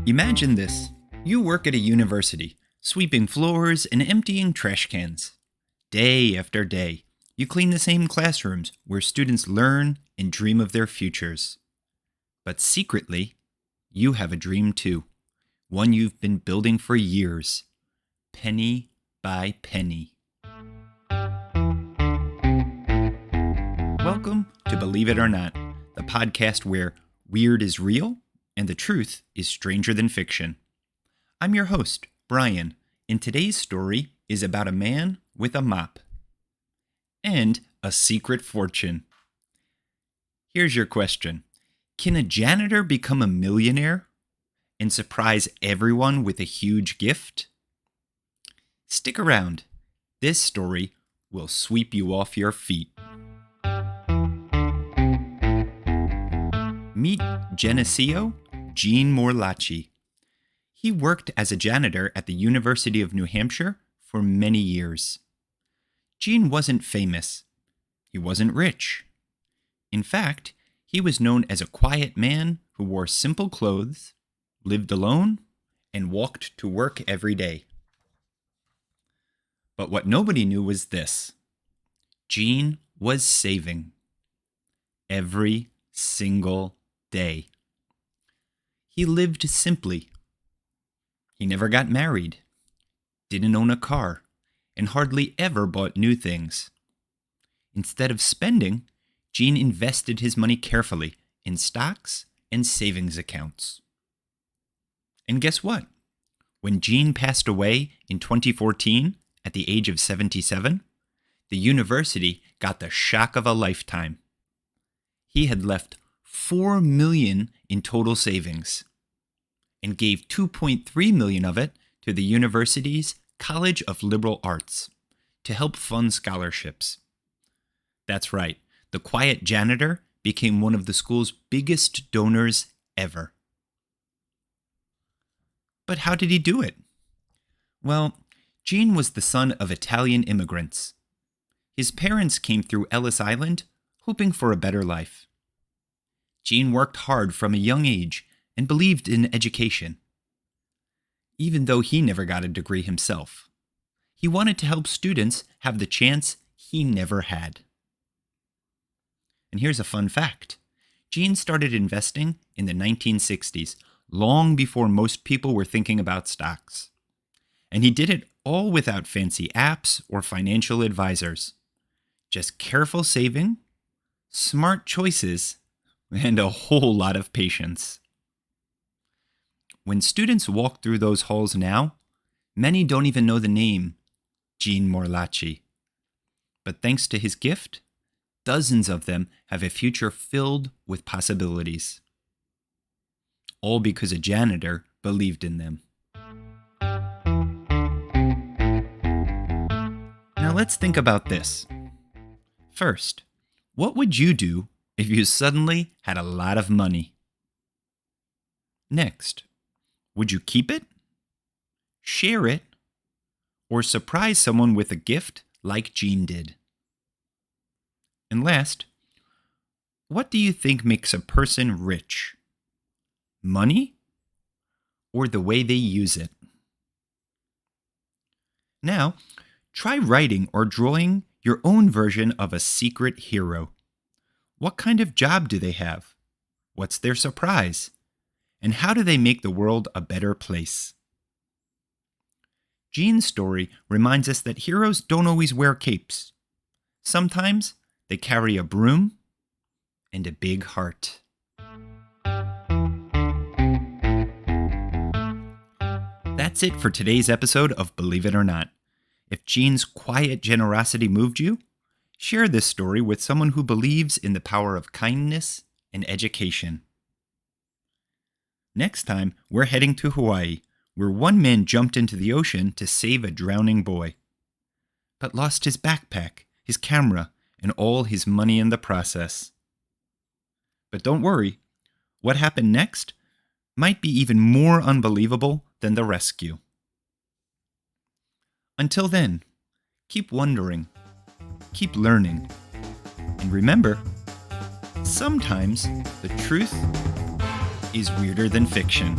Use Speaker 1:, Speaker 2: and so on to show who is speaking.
Speaker 1: Imagine this. You work at a university, sweeping floors and emptying trash cans. Day after day, you clean the same classrooms where students learn and dream of their futures. But secretly, you have a dream too. One you've been building for years, penny by penny. Welcome to Believe It or Not, the podcast where weird is real and the truth is stranger than fiction. I'm your host, Bryan, and today's story is about a man with a mop and a secret fortune. Here's your question. Can a janitor become a millionaire and surprise everyone with a huge gift? Stick around. This story will sweep you off your feet. Meet Geneseo Gene Morlacci. He worked as a janitor at the University of New Hampshire for many years. Gene wasn't famous. He wasn't rich. In fact, he was known as a quiet man who wore simple clothes, lived alone, and walked to work every day. But what nobody knew was this. Gene was saving. Every single day. He lived simply. He never got married, didn't own a car, and hardly ever bought new things. Instead of spending, Gene invested his money carefully in stocks and savings accounts. And guess what? When Gene passed away in 2014 at the age of 77, the university got the shock of a lifetime. He had left $4 million in total savings and gave $2.3 million of it to the university's College of Liberal Arts to help fund scholarships. That's right, the quiet janitor became one of the school's biggest donors ever. But how did he do it? Well, Gene was the son of Italian immigrants. His parents came through Ellis Island hoping for a better life. Gene worked hard from a young age and believed in education. Even though he never got a degree himself, he wanted to help students have the chance he never had. And here's a fun fact. Gene started investing in the 1960s, long before most people were thinking about stocks. And he did it all without fancy apps or financial advisors. Just careful saving, smart choices, and a whole lot of patience. When students walk through those halls now, many don't even know the name Gene Morlacci. But thanks to his gift, dozens of them have a future filled with possibilities. All because a janitor believed in them. Now let's think about this. First, what would you do if you suddenly had a lot of money? Next, would you keep it, share it, or surprise someone with a gift like Gene did? And last, what do you think makes a person rich? Money or the way they use it? Now, try writing or drawing your own version of a secret hero. What kind of job do they have? What's their surprise? And how do they make the world a better place? Gene's story reminds us that heroes don't always wear capes. Sometimes they carry a broom and a big heart. That's it for today's episode of Believe It or Not. If Gene's quiet generosity moved you, share this story with someone who believes in the power of kindness and education. Next time, we're heading to Hawaii, where one man jumped into the ocean to save a drowning boy, but lost his backpack, his camera, and all his money in the process. But don't worry, what happened next might be even more unbelievable than the rescue. Until then, keep wondering, keep learning, and remember, Sometimes the truth is weirder than fiction.